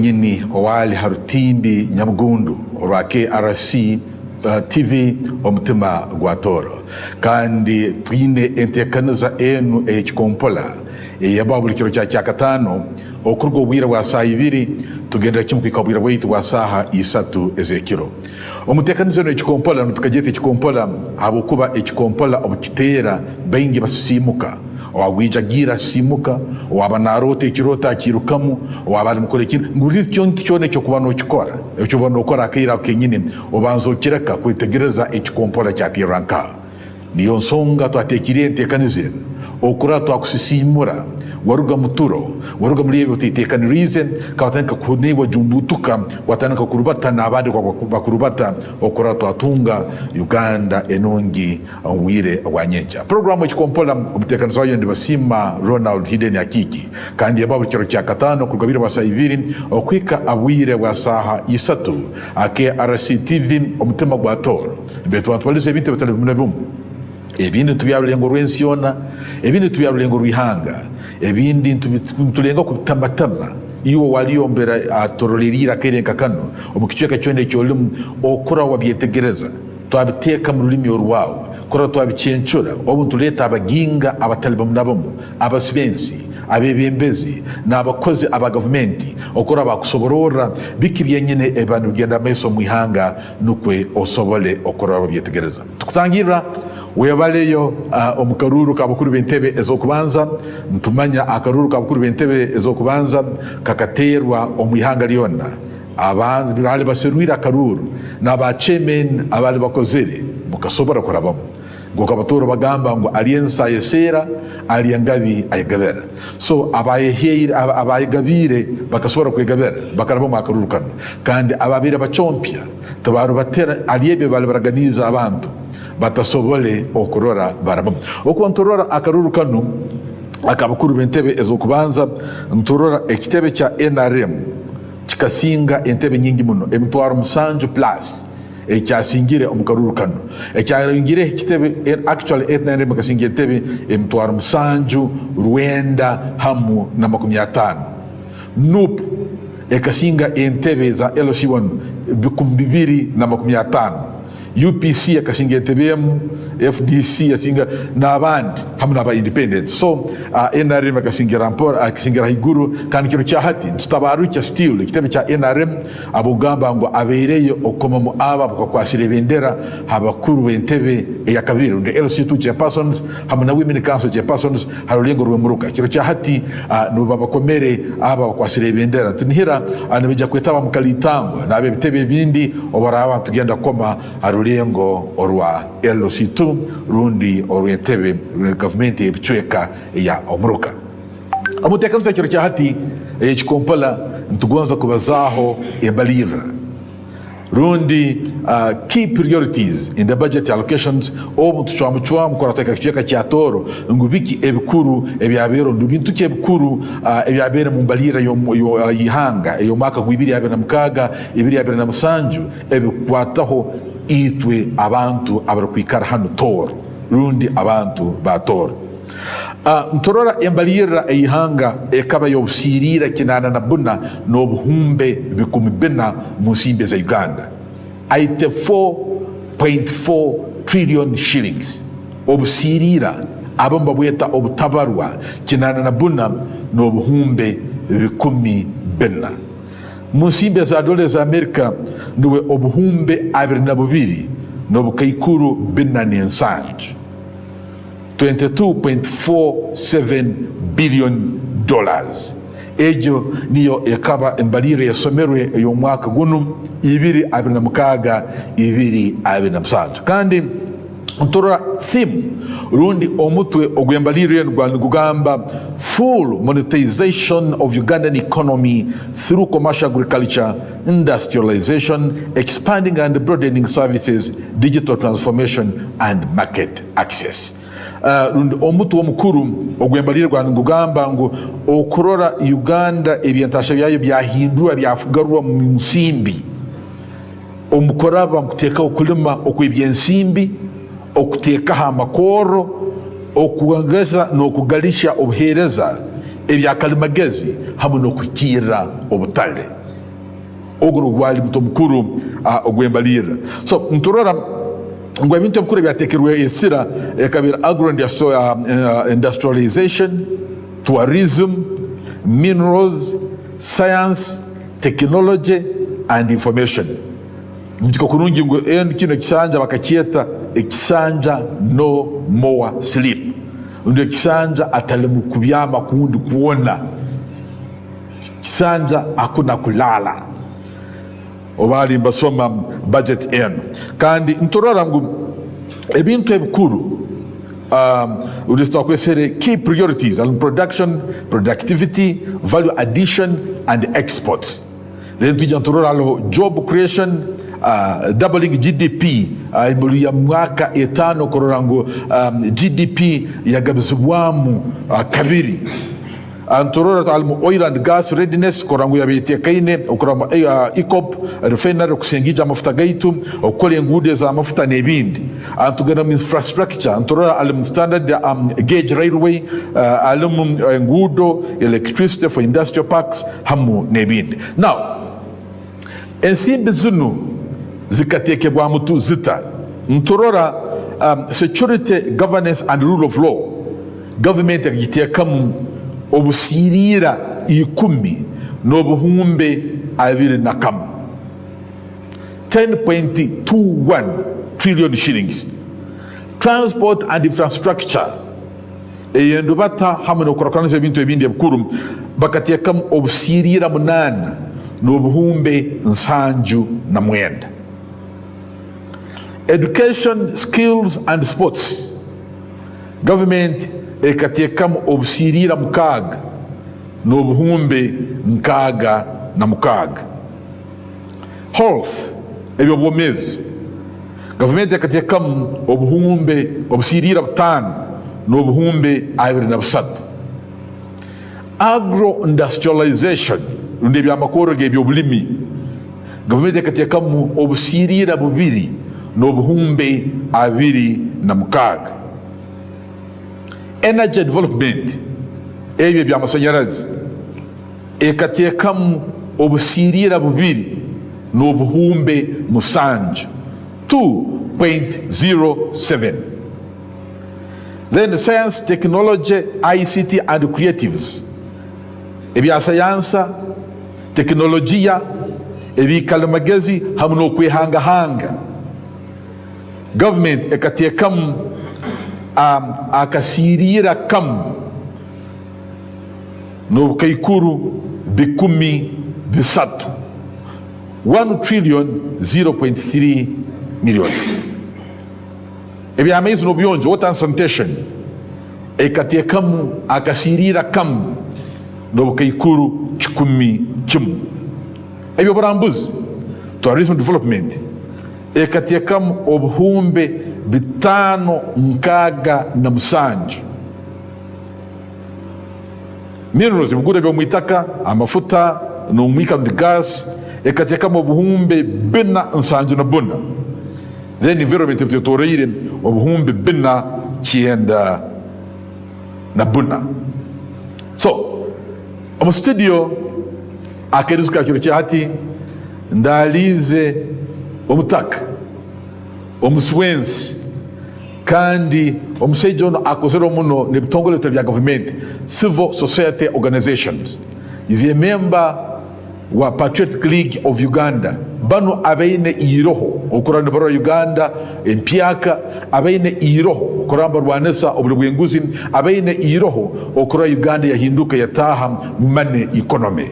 kenyini owali harutimbi nyamugundu orwake RC TV omutima gwatoro kandi twine entekaniza enu ekikompola yababulikiro kya katano okurgo obwire bwa saa 2 tugendera kimu kwikabwira bwaitu bwa saha 3 ezekiro omutekaniza no ekikompola nutukajete ekikompola habukuba ekikompola obukitera baingi basisimuka owawijagira simuka owabanarote ekirota akirukamu owabali mukolekina nguri kyone cyo kubano kikora ekyo bano okora akira kenyine obanzo kireka kwetegereza ekikompola kyatiranka niyo nsonga twatekiriye entekanize okura twakusisimura waruga muturo waruga muri yebo titekanirize kawatanka kunewa jumbutuka watanka kurubata na abandi kwa kurubata okura twatunga Uganda enongi wire wanyenja programu ekikompola omutekanizo wayo ndi basima Ronald Hidden Akiki kandi yababu kiro kya katano kugabira basa 2 okwika abwire bwa saha 3 ake RC TV omutima gwa toro betu atwalize ebintu bitale munabumu ebindi tubyarulengo rwensiona ebindi tubyarulengo rwihanga ebindi tulenga kutamatama iwo waliombera atorolirira kerenka kano omukicheka cyone cyolimu okora wabyetegereza twabiteka mu rulimi orwawo kora twabicyenchura obuntu leta abaginga abataliba munabamo abasibensi abebembezi n'abakozi aba government okora bakusoborora bikibyenyene ebanu bigenda meso mwihanga nukwe osobole okora wabyetegereza tukutangira webaleyo omukaruru kabukuru bentebe ezokubanza ntumanya akaruru kabukuru bentebe ezokubanza kakaterwa omwihanga lyona abantu bali baserwira akaruru n'aba chairman abali bakozere mukasobora kurabamo ngokabatoro bagamba ngo aliensa yesera aliangabi ayegabera so abayegabire bakasobora kwegabera bakarabamo akaruru kano kandi ababire bachompya tabaru batera aliyebe bali baraganiza abantu batasobole okurora barabamu okontorora akaruru kanu akabukuru bentebe ezokubanza ntorora ekitebe kya NRM kikasinga entebe nyingi muno emitwaro musanju plus ekyasingire omukaruru kanu ekyayingire ekitebe actually NRM kasingira entebe emitwaro musanju rwenda hamu na 50 nup ekasinga entebe za LC1 bikumbibiri na 50 UPC yakasinga entebemu FDC yasinga n'abandi hamwe n'aba independent so NRM yakasingira rampora akasingira higuru kandi kino cya hati tutabaru cya still kitebe cya NRM abugamba ngo abereyo okoma mu aba kwakwasire bendera habakuru bentebe ya kabiri nde LC2 chairpersons hamwe na women council chairpersons harulengo rwemuruka kino cya hati no babakomere aba kwakwasire bendera tunihira anabija kwetaba mukalitangwa nabe bitebe bindi obaraba tugenda koma lengo orwa LC2 rundi orientebe government ebichweka ya omuruka amutekaniza kiro kya hati ekikompala ntugonza kubazaho embalira rundi key priorities in the budget allocations omuntu chwamuchwamu korateka kicheka kya toro ngubiki ebikuru ebyabero ndubintu kyebikuru ebyabere mu mbalira yo yihanga yo maka gwibiri yabera mukaga ibiri yabera na musanju ebikwataho itwe abantu abarukwikara hano toro rundi abantu ba toro ntorora embalira eyihanga ekaba yobusirira kinana na buna n'obuhumbe bikumi bina mu simbe za Uganda 84.4 trillion shillings obusirira abamba bweta obutabarwa kinana na buna n'obuhumbe bikumi bina mu simbe za dola za Amerika nuwe obuhumbe 22 n'obukaikuru bina n'ensanju $22.47 billion. Ejo niyo ekaba embalire yasomerwe ey'omwaka guno 2026 2027 kandi ntorora theme rundi omutwe ogwembalire ngugamba full monetization of Ugandan economy through commercial agriculture, industrialization, expanding and broadening services, digital transformation and market access. Omutu omukuru ogwembalire ngugamba ngo okurora Uganda ebyantasha byayo byahindura byafugarwa mu nsimbi omukoraba mukuteka okulima okwebyensimbi okuteka amakoro okuwangeza n'okugalisha obuhereza ebyakalimagezi hamwe n'okukira obutale oguro gwali muto mukuru ogwembalira. So nturora ngo ebintu bikuru byatekerwe esira ekabira industrialization, tourism, minerals, science, technology and information. Mtiko kurungi ngo kino kisanja bakakieta ekisanja no more sleep. Ndio kisanja atalimu kubyama kundi kuona. Kisanja hakuna kulala. Obali mbasoma budget enu. Kandi ntorora ngo ebintu ebikuru ulistokwesere key priorities on production, productivity, value addition and exports. Then tuja ntorora lo job creation, doubling GDP imuli ya mwaka 5 kororango GDP yagabizwamu kabiri. Antorora almu oil and gas readiness korangu ya bete kaine okurama EACOP refinery kusengija mafuta gaitu okole ngude za mafuta nebindi antugana infrastructure antorora almu standard gauge railway almu ngudo electricity for industrial parks hamu nebindi. Now ensimbi zinu zikatekebwa mutu zita ntorora security, governance and rule of law government yakitekamu obusirira 10 n'obuhumbe 20 10.21 trillion shillings. Transport and infrastructure eyendo bata hamwe n'okurakanisa ebintu ebindi ebikuru bakatekamu obusirira 8 n'obuhumbe 79. Education, skills and sports government ekatekamu obusirira 6 n'obuhumbe 66. Health ebyobwomezi government ekatekamu obusirira 5 n'obuhumbe 23. Agro industrialization rundi ebyamakoro gebyobulimi government ekatekamu obusirira 2 n'obuhumbe 26. Energy development ebyo byamasanyarazi ekatekamu obusirira 2 n'obuhumbe 7 2.07. Then science, technology, ICT and creatives ebya sayansa teknolojia ebikalamagezi hamwe n'okwehangahanga government ekatekamu akasirira kamu n'obukaikuru 13 1 trillion 0.3 million. Ebyamaizi n'obuyonjo water and sanitation ekatekamu akasirira kamu n'obukaikuru 11. Ebyoburambuzi tourism development ekatekamu obuhumbe 567. Minerals ibugura byomwitaka amafuta n'omwika and gas ekatekamu obuhumbe 474. Then environment ebitoreire obuhumbe 494. So omu studio akerizika kiro kyati ndalize omutaka omuswensi kandi omusaijo ono akozero muno nebitongole bya government civil society organizations. Is a member wa Patriotic League of Uganda bano abaine iroho okurana baro Uganda empiaka abaine iroho okuramba rwanesa obulwenguzi abaine iroho okura Uganda yahinduka yataha mumane economy.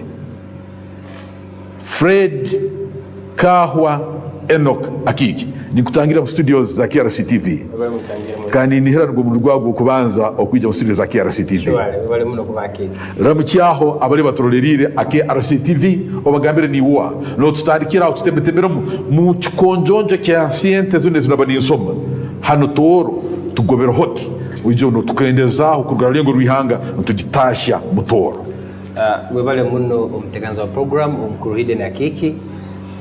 Fred Kahwa Enoch Akiki nikutangira mu studios za KRC TV kandi nihera ngo mu rwago kubanza okwija mu studios za KRC TV bale muno kubakiki ramukyaho abali batorolirire KRC TV obagambire ni wa no tutandikira tutembetemera mu kikonjonje kya anciente zone zinabani nsoma hano toro tugobera hoti ujo no tukendeza okugara lengo rwihanga tugitasha mutoro webale muno omuteganza wa program omukuru Hidden Akiki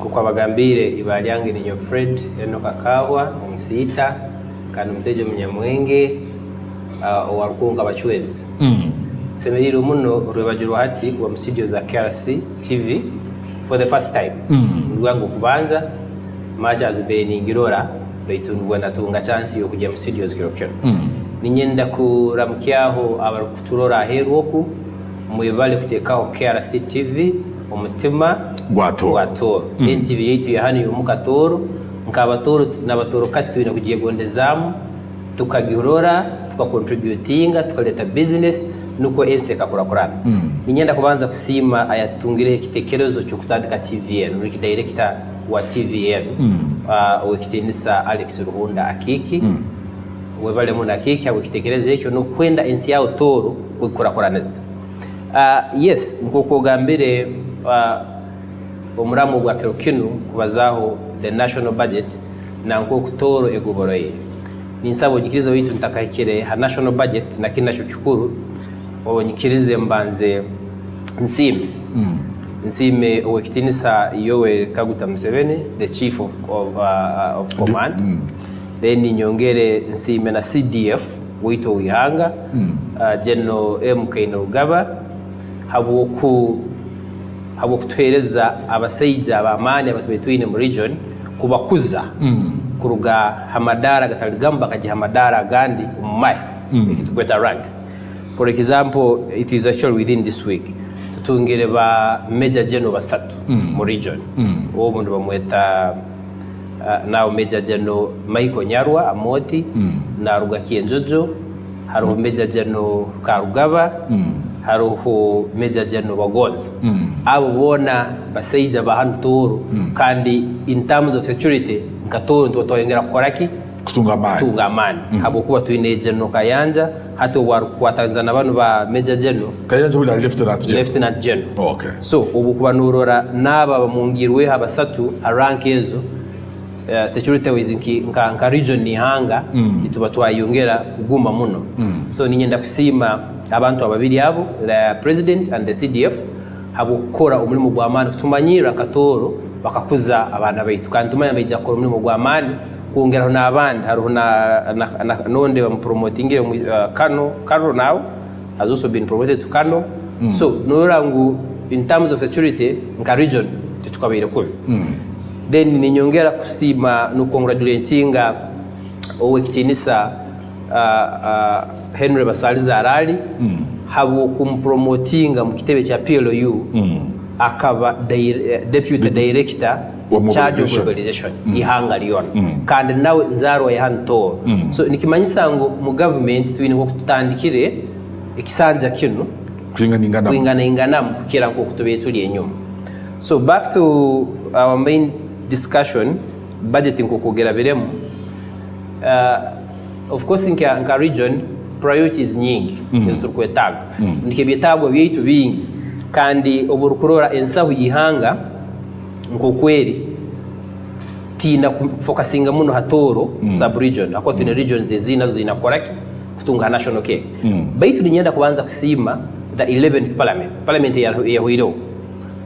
kwa bagambire ibalyange ni Fred Enoch Kahwa omusita kandi omusejo munyamwenge owarukunga bachwezi semeriro muno rwebajirwa hati wa studio za KRC TV for the first time rwango kubanza macha azibere ningirora baitunugwa natunga chance yo kujya mu studios kirokyo ninyenda kuramukyaho abarukuturora aheruko muyibale kutekaho KRC TV umutima gwatoro NTV yitu yahani umukatoro nkabatoro nabatoro kati twina kugiye gondezamu tukagirora tukacontributinga tukaleta business nuko ense kakurakurana ninyenda kubanza kusima ayatungire kitekerezo cyo kutandika TVN uri director wa TVN wekitinisa Alex Ruhunda Akiki webale muna Akiki awikitekereze ekyo no kwenda ensi yao toro kukurakuraneza yes nkoko gambire omuramu gwa kirokinu kubazaho the national budget na nkoko toro egoboroye ninsabo gikiriza witu ntakakire ha national budget na kinasho kikuru onyikirize mbanze nsime owekitinisa yowe Kaguta Museveni the chief of command then nyongere nsime na CDF wito wihanga General MK Nrugaba habo kutwereza abaseija abamani abatwetwine mu region kubakuza kuruga hamadara gataligamba kaji hamadara gandi umai ikitukweta ranks. For example, it is actually within this week tutungire ba Major General basatu mu region uwo mundu bamweta now Major General Michael Nyarwa Amoti na Rugakiye Njojo hariho Major General Karugaba hariho Major General Bagonza abo bona baseija bahantu toro kandi in terms of security nkatoro ntwatwengera koraki kutunga amani habo kuba tuine General Kayanja hato wa Tanzania banu ba Major General Kayanja wila Lieutenant General okay. So ubu kuba nurora naba bamungirwe habasatu rank ezo security wizinki nka region ni hanga ituba twayongera kuguma muno so ninyenda kusima abantu ababiri abo the president and the CDF habo kora umurimo gwa amani kutumanyira katoro bakakuza abana baitu kandi tumanya bayija kora umurimo gwa amani kuongera na abandi hariho na nonde bamupromotingire Kano now has also been promoted to Kano so norangu in terms of security nka region tutukabire kubi then ninyongera kusima no congratulatinga owekitinisa Henry Basaliza Arali habo kumpromotinga mu kitebe cha PLU akaba deputy director charge of mobilization ihanga liona kandi nawe nzaro ya hanto so nikimanyisa ngo mu government twine ko kutandikire ikisanja kino kuingana mukukira ko kutobe tuli enyuma. So back to our main discussion budgeting ko kugera biremo of course in ka region priorities nyingi nsukwetaga ndikebitago byitu bingi kandi oburukurora ensahu yihanga nko kweri tina focusinga muno hatoro sub region akwa tuna regions zinazo zinakoraki kutunga national cake baitu ninyenda kuanza kusima the 11th parliament ya huiro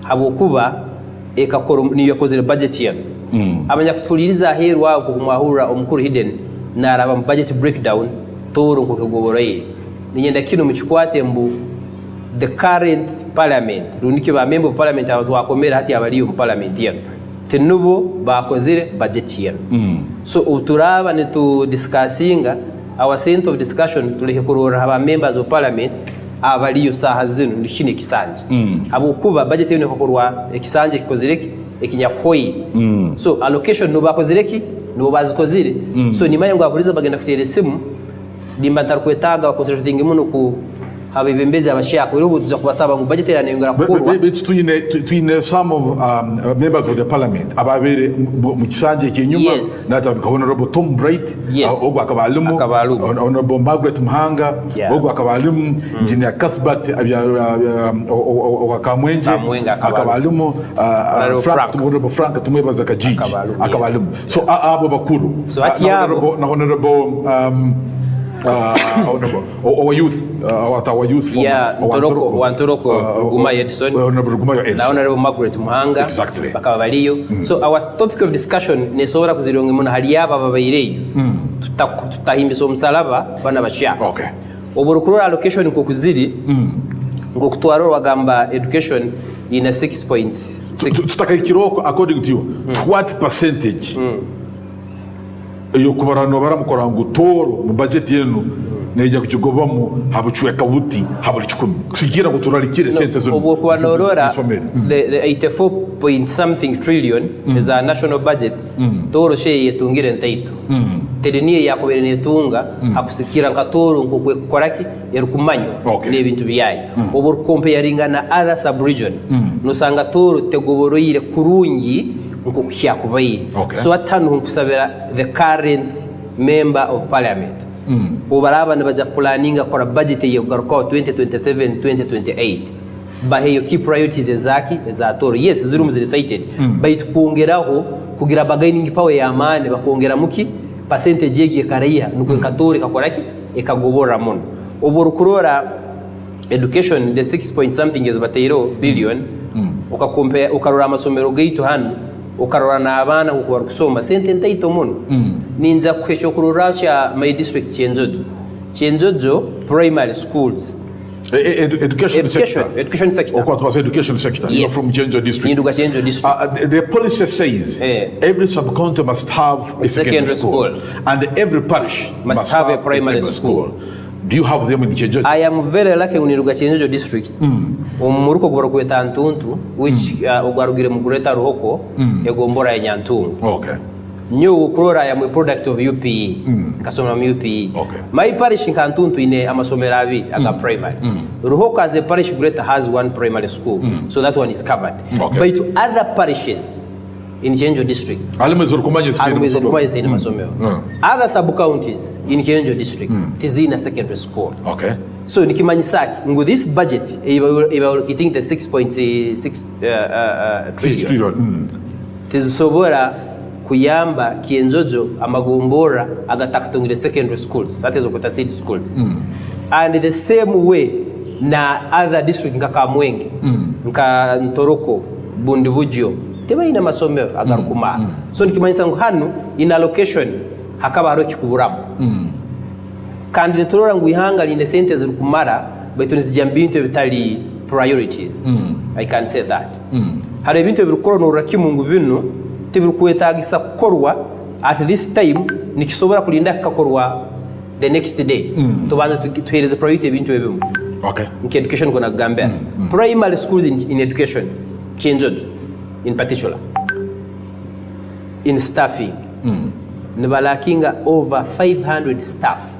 habo kuba ekakoro niyo yakozere budget yano abanya kutuliriza herwa kumwahura omukuru hidden naraba budget breakdown toro nko kugoboroye ninyenda kino muchikwate mbu the current parliament runiki ba member of parliament abakomera hati abaliyo mu parliament yano tenubo bakozire budget yano so uturaba ne to discussinga our center of discussion tuleke kurora aba members of parliament abaliyo saha zino ndishine kisanje abo kuba budget yano kokorwa ekisanje kikozireki ekinyakoyi so allocation no bakozireki no bazikozire so nimaye ngo abuliza bagenda kutere simu dimba kwetaga bakonsulting muno ku abebembezi abashaka urubu tuza kubasaba mu budget ya nengera kukorwa between some of members of the parliament ababere mu kisanje cyenyuma nata honorable Tom Bright ogwa akabalumu honorable Margaret Muhanga ogwa akabalumu engineer Kasbat Kamwenje akabalumu Frank tumwebaza kajiji akabalumu so abo bakuru so honorable our youth from Wantoroko Rugumayo Edison na honorable Margaret Muhanga bakaba baliyo so our topic of discussion nesobora kuzironga muno hali yaba babayireyo tutahimbisa omusalaba bana bashaka okay oburukurura allocation ko kuziri ngokutwara wagamba education ina 6.6 tutaka ikiroko according to you what percentage iyo kubarano baramukora ngo toro mu budget yenu nejya kukigobamu habucweka buti haburi 10 kusigira ngo turarikire sente zo ubwo kubanorora the 84 point something trillion is a national budget toro she yetungire ntaito tediniye yakobere netunga hakusikira ngatoro nkokwe koraki yarukumanyo n'ebintu biyayi ubwo comparing na other sub regions nusanga toro tegoboroyire kurungi nkokushyakubaye so atanu nkusabira the current member of parliament ubaraba nabaja planninga kora budget ye garuka 2027 2028 baheyo key priorities ezaki ezatoro yes ziri recited but kuongeraho kugira bargaining power ya amane bakongera muki percentage yegi karaiha nuko katori kakoraki ekagobora mono oboro kurora education the 6 point something is batero billion ukakompare ukarora amasomero gaitu hano ukarora na abana kuko kusoma sente ntaito mono ninza kwesho kurora cha my district Chenjojo primary schools education sector or what education sector yes. You're from Chenjo district. The policy says every sub-county must have a secondary school and every parish must have a primary school. Do you have them in Chenjojo? I am very lucky in Chenjojo district. Umuruko gubara kweta Ntuntu which ugarugire mugureta ruhoko egombora ya Nyantungu. Okay. New Kurora I am a product of UPE. Kasoma UPE. Okay. My parish in Ntuntu ine amasomera abiri aga primary. Ruhoko as a parish greater has one primary school. So that one is covered. Okay. But to other parishes in Chenjo district. Other sub-counties in Chenjo district tizina secondary school. Okay. So nikimanyisaki with this budget evaluating the 6.6 trillion. Tizisobora kuyamba Kienjojo amagombora agatakatungire secondary schools that is okota city schools. And the same way na other district nka Kamwenge nka Ntoroko Bundibujio teba ina masomero agarukuma so nikimanyisa ngo hano in allocation hakaba haro kikuburamu kandi turora ngo ihanga linde sente zirukumara beto nizijambintu bitali priorities I can say that hari ibintu birukoro no rakimungu bino tibirukwetagisa korwa at this time nikisobora kulinda kakorwa the next day tubanza tuhereze priority ibintu ebimu okay in education kona gambia primary schools in education Chenjojo in particular in staffing nibalakinga over 500 staff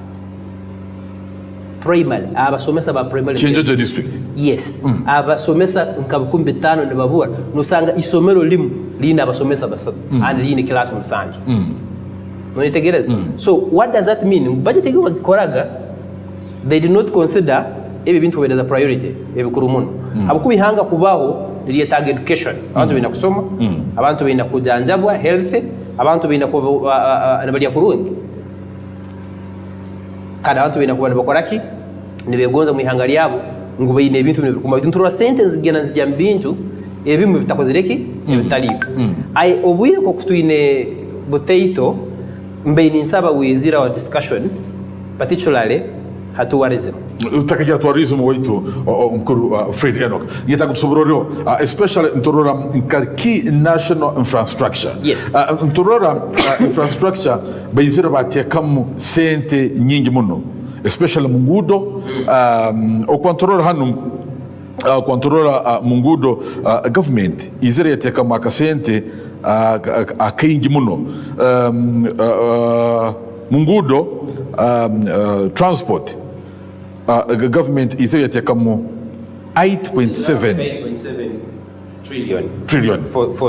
primary abasomesa ba primary Chenjojo district yes abasomesa nkabukumbi 5 nibabura nusanga isomero limu lina abasomesa basatu and lina class musanju nonitegereza so what does that mean budget yego bakoraga they did not consider ebi bintu as a priority ebi kurumuno abukubihanga kubaho liyetaga education abantu bina kusoma abantu bina kujanjabwa health abantu bina nabalia kurungi kada abantu bina kuba bakoraki nibegonza muihanga lyabo ngo bayine ibintu bikumba bituntura sentence gena zijambintu ebimu bitakozireki ebitali ai obwire ko kutuine boteito mbeini nsaba wizira wa discussion particularly hatuwarism utakija tourism waitu mkuru Fred Enoch yeta kusobororo especially ntorora key national infrastructure yes. Ntorora infrastructure bayizira batekamu sente nyingi muno especially mungudo okwantorora hanu kwantorora mungudo government izira yatekamu akasente akaingi muno mungudo transport government is yatekamu 8.7 trillion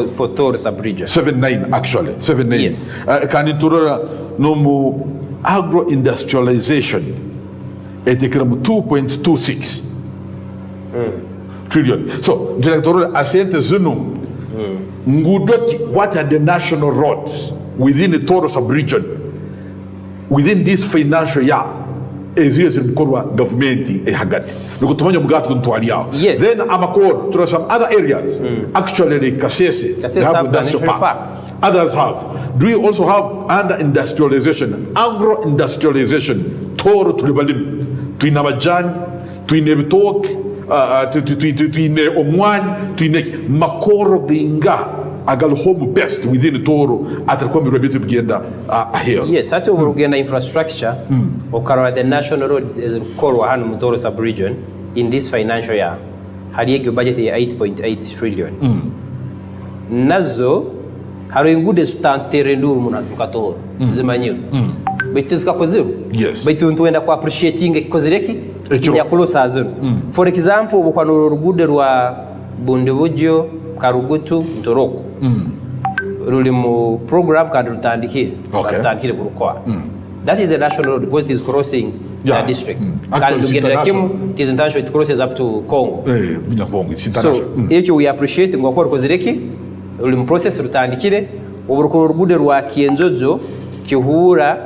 for tour sub-region 79 actually 79 yes. Kandi turora nomu agro-industrialization etekeramu 2.26 trillion so turora asente zunu ngudoki what are the national roads within the tour sub-region within this financial year eziyo zimkorwa government hagati nukutumanya mugatu kuntwaliao yes. Then amakoro to some other areas actually like Kasese they have industrial park. Others have. Do we also have under industrialization, agro industrialization toro tulibalim tuina majani tuina bitok tuine omwani tuine makoro ginga agal home best within Toro atakwambirwa bitu bigenda ahead. Yes, ati urugenda infrastructure okarora the national roads is korwa hano mu Toro sub-region in this financial year hariyo budget ya 8.8 trillion. Nazo hari ingude sutantere nduru mu Toro zimanyiru bitizika ko zero. Yes, bitu ntwenda ku appreciating ikozereki ya kulosa zero. For example bukwanuro urugude rwa Bundibujyo Karugutu Ntoroko ruli mu program kandi rutandikire rutandikire kurukwa. That is a national road because it is crossing the districts. Kandi tugendera kimu it is international, it crosses up to Congo. So echo we appreciate ngo ko rukozereki ruli mu process rutandikire uburuko rugude rwa Kienjojo Kihura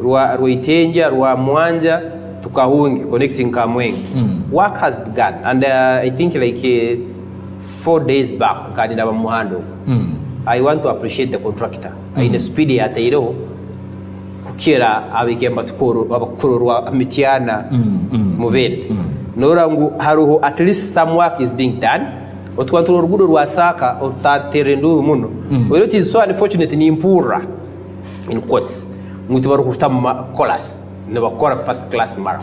rwa Itenja rwa Mwanja tukahungi connecting Kamwenge. Work has begun and I think like 4 days back kandi ndaba muhando. I want to appreciate the contractor in the speed ya tairo kukira abikemba tukoro abakororwa mitiana mubende norangu haruho at least some work is being done otwantu urugudo rwa Saka otaterenduru muno wero it is so unfortunate ni impura in quotes mutu barukuta colas ne bakora first class mara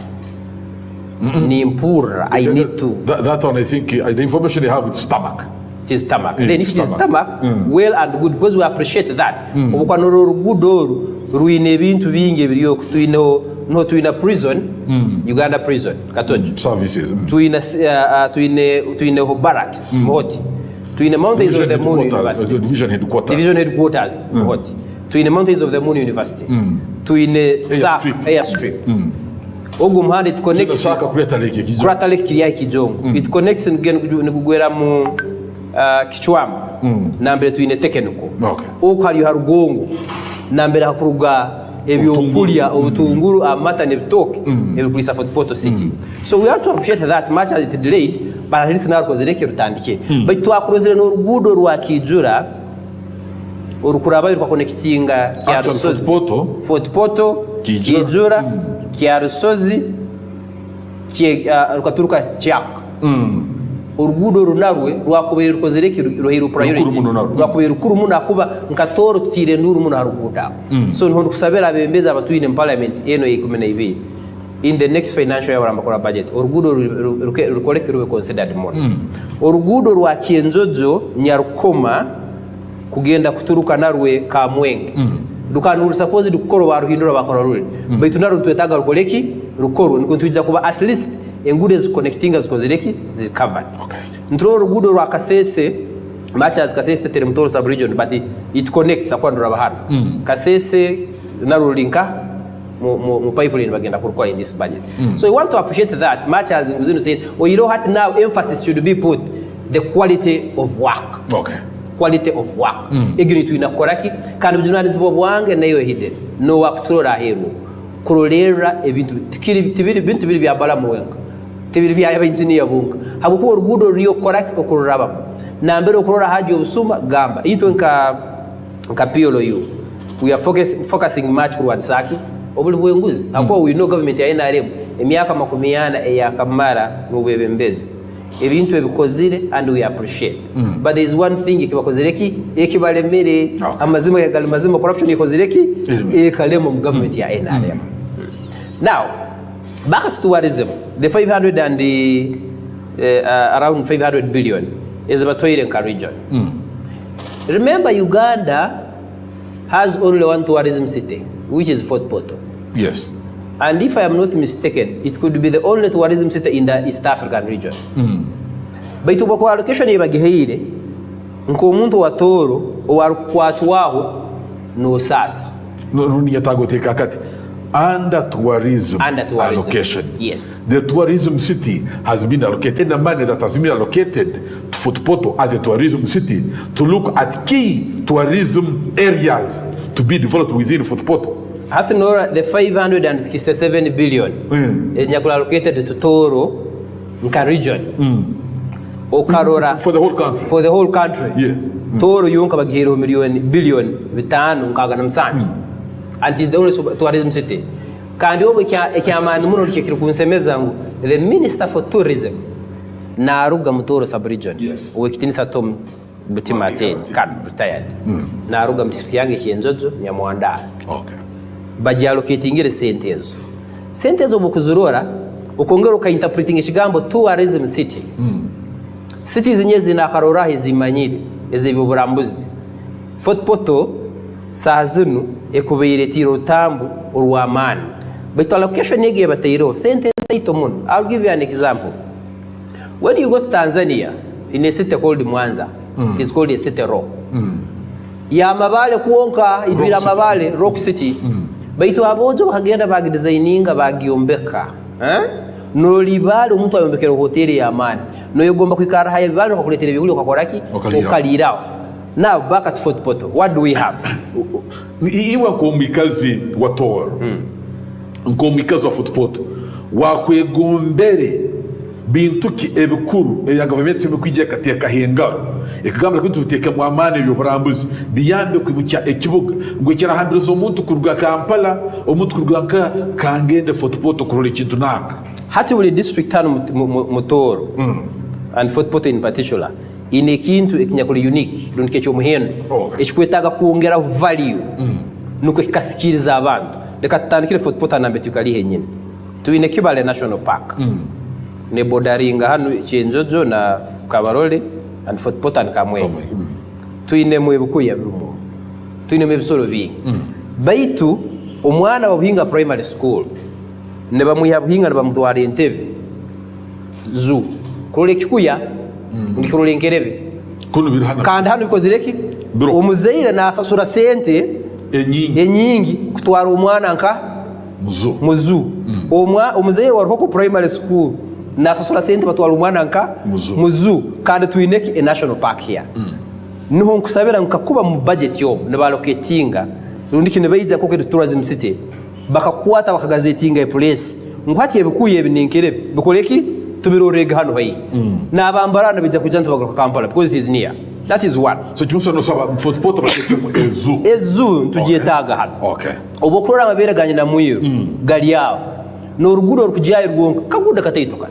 ni impura. I need to that one I think the information you have is stomach. It is stomach. Then if it is stomach, well and good because we appreciate that. Obukwanoro rugudo ruine bintu binge biriyo kutuino no tuina prison, Uganda prison Katojo services, tuine barracks Mohoti, tuine mountains of the Moon University, division headquarters Mohoti, tuine mountains of the Moon University, tuine airstrip. Ogumhandi it connects kureta lake kiriya Kijongo. It connects ngugwera mu Kichwamba nambere tuine tekeniko okali harugongo nambere hakuruga ebyokulya obutunguru amata nebitoke ebikulisa Fort Portal city. So we have to appreciate that much as it delayed but at least narukozereke rutandike but twakurozere no rugudo rwa Kijura urukuraba irwa connectinga kya Rusozi Fort Portal Kijura kya Rusozi rukaturuka Chaka urugudo runarwe rwakubera rukozereke rohero priority rwakubera ukuru muna kuba nkatoro tutire nduru muna haruguda. So nho kusabera abembeza abatuine parliament eno yikumene in the next financial year barambakora budget urugudo rukoleke rube considered more. Urugudo rwa Kienjojo Nyarukoma kugenda kuturuka narwe Kamwenge rukanuru suppose dukoro baruhindura bakora rule baitu naru twetaga rukoleki rukoro nikuntujja kuba at least engude connecting zikozereki zi covered. Ntro rugudo rwa Kasese much as Kasese tere Mutoro sub-region but it connects akwandura bahana Kasese naru linka mu pipeline bagenda kurukora in this budget. So I want to appreciate that much as Nguzino said you have now emphasis should be put the quality of work. Quality of work. Igiritu inakoraki kandi journalism bwange nayo hidden no work turora hero kurolera ebintu tibiri bintu biri byabala muwenga tibiri bya engineer bunga habuko urugudo riyo koraki okururaba nambere okurora haji obusuma gamba ito nka piolo you we are focusing much on Saki obuli bwenguzi akwa we know government ya NRM emyaka 40 eyakamara mubebembezi ebintu ebikozire and we appreciate but there is one thing ikibakozereki ekibalemere amazima yagali mazima corruption ikozereki ekalemo mu government ya NRM. Now back to tourism, the 500 and the around 500 billion is about Toirenka region. Remember Uganda has only one tourism city which is Fort Portal. Yes. And if I am not mistaken, it could be the only tourism city in the East African region. But to kwa allocation yibagihire nko muntu wa Toro owarukwatu waho no sasa. No ni yatagoteka kati under tourism allocation. Yes. The tourism city has been allocated the money that has been allocated to Fort Portal as a tourism city to look at key tourism areas to be developed within Fort Portal. Have to know the 567 billion is allocated to Toro Nka region. Okarora for the whole country. For the whole country. Yes. Toro yonka bagihero billion bitanu nkaga namsanju. And it is the only tourism city. Kandi obo ekyamani muno kikiri kunsemeza ngo the minister for tourism naruga mutoro sub-region uwekitinisa Tom Butima Ateni kan retired naruga msifu yange Kyenjojo Nyamwanda baji allocatingire sente ezo mukuzurora ukongera ukainterpreting ekigambo tourism city city zinye zinakarora izimanyire ezebyo burambuzi footpoto sazinu ekubire tiro tambu urwamani but allocation yege batayiro sente taito mun. I'll give you an example. When you go to Tanzania in a city called Mwanza, it is called a city rock. Ya mabale kuonka idwira mabale rock city. Baitu abojo bagenda bagi designinga bagiombeka. No libale umuntu ayombekera hoteli ya amani. No yogomba kwikara haya bibale bakuletera biguli ukakoraki ukalirao. Now back at Fort Poto, what do we have? Iwa komikazi wa Tor. Nkomikazi wa Fort Poto. Wakwegombere bintuki ebikuru ya government imukwijye kateka hengaro ikagambira ko tubiteka mu amane byo burambuzi biyambe kwibukya ekibuga ngo kirahambiriza umuntu kurwa Kampala umuntu kurwa kangende Fort Poto kurole kintu naka hati buli district hano mutoro and Fort Poto in particular ine kintu ekinyakuli unique donke cyo muhendo ekikwetaga kuongera value nuko kikasikiriza abantu reka tutandikire Fort Poto nambe tukali henyine tuine Kibale National Park ne bodaringa hano Kyenjojo na Kabarole and Fort Poto and Kamwe tuine mwebukuya birumo tuine mebisoro bingi baitu omwana obuhinga primary school ne bamuya buhinga bamutwara Entebbe zoo kurole kikuya ndikurole nkerebe kuno birahana kandi hano bikozireki omuzeire na asasura sente enyingi kutwara omwana nka muzu omuzeire waruho ku primary school na asasura sente batwara omwana nka muzu kandi tuineki a national park here niho nkusabira nkakuba mu budget yo ne baloketinga rundi kine baiza ko ke tourism city bakakwata bakagazetinga e place ngwati ebikuye ebininkere bikoleki tubirorega hano bayi na abambarana bijja kujanta bagaka Kampala because it is near. That is one. So kimuso no saba Fort Poto batekemo ezu tujetaga hano okay obokurora amabere ganye na muyo gali yawo no rugudo rukujiyayo rwonka kaguda katayitoka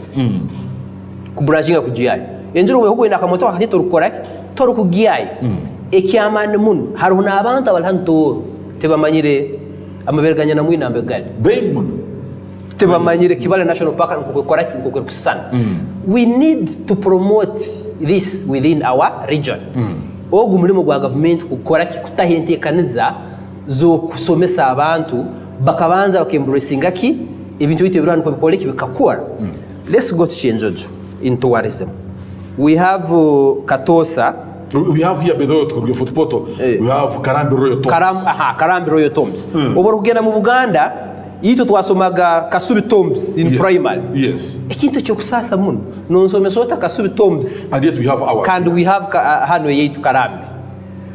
kubrashinga kujiyayo enjuru we hugo ina kamoto hatito rukora toru kugiyayo ekyamane mun haruna abantu abalhanto tebamanyire amabere ganye na muyo nambe gali Benmun tebamanyire Kibale National Park nkukora kusana we need to promote this within our region ogu mulimo gwa government kukora kutahentekaniza zo kusomesa abantu bakabanza bakembracinga ki ibintu bitebirana ko bikoleki bikakora. Let's go to Kyenjojo in tourism. We have Katosa, we have here bedo to Fort Poto, we have Karambi Royal Tombs. Karambi Royal Tombs. Oboro kugenda mu Buganda ito twasomaga Kasubi Tombs in primary. Yes. Ekintu cyo kusasa muno nonsomesota Kasubi Tombs. And yet we have ours. And we have hano yetu Karambi.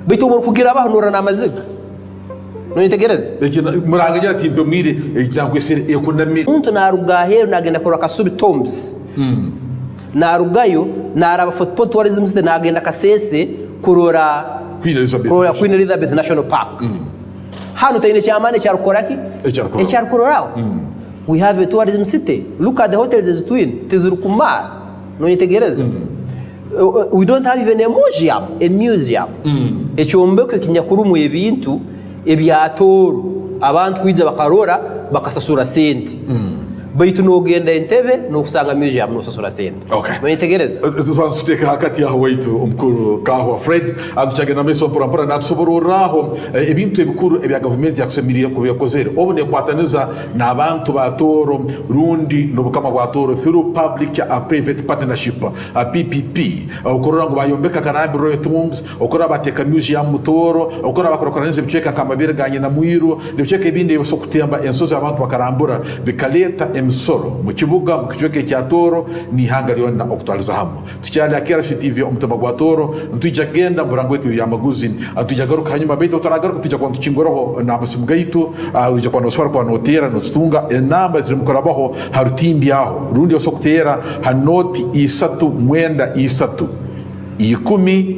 Bitu oboro kugira bahanura na maziga. No itegereza. Muranga ati domire cyangwesere economy. Umuntu naruga hero nagenda kora Kasubi Tombs. Narugayo naraba Fort Poto tourism city nagenda Kasese kurora Queen Elizabeth National Park. Hano taine chamane charukoraki echarukorao. We have a tourism city. Look at the hotels as twin Tizurukumar. No itegereza. We don't have even a museum. Echombeko kinyakurumu ebintu ebyatoro abantu kwijja bakarora bakasasura sente baitu no genda Entebbe no kusanga museum no sasura sente. Okay. Mwentegereza twansteka hakati yaho waitu omukuru Kahwa Fred aduchagena meso mpora natsobororaho ebintu ebikuru ebya government yakusemiriye kubiyakozere obone kwataniza n'abantu batoro rundi no bukama bwatoro through public private partnership PPP okorora ngo bayombeka Karambi Royal Tombs okora bateka museum mutoro okora bakorokoranize biceka kamabere ganye na muiro biceka ibindi biso kutemba ensozi abantu bakarambura bikaleta emisoro mu kibuga mu kijoke cya Toro ni hangariyo na okutwaliza hamwe tucyali akera CTV omutama gwa Toro ntujya genda murango wetu ya maguzini atujya garuka hanyuma beto turagaruka tujya kwa tukingoroho na musimu gaitu ujya kwa noswara kwa notera notunga enamba ziri mukarabaho harutimbi yaho rundi yose kutera hanoti isatu mwenda isatu 10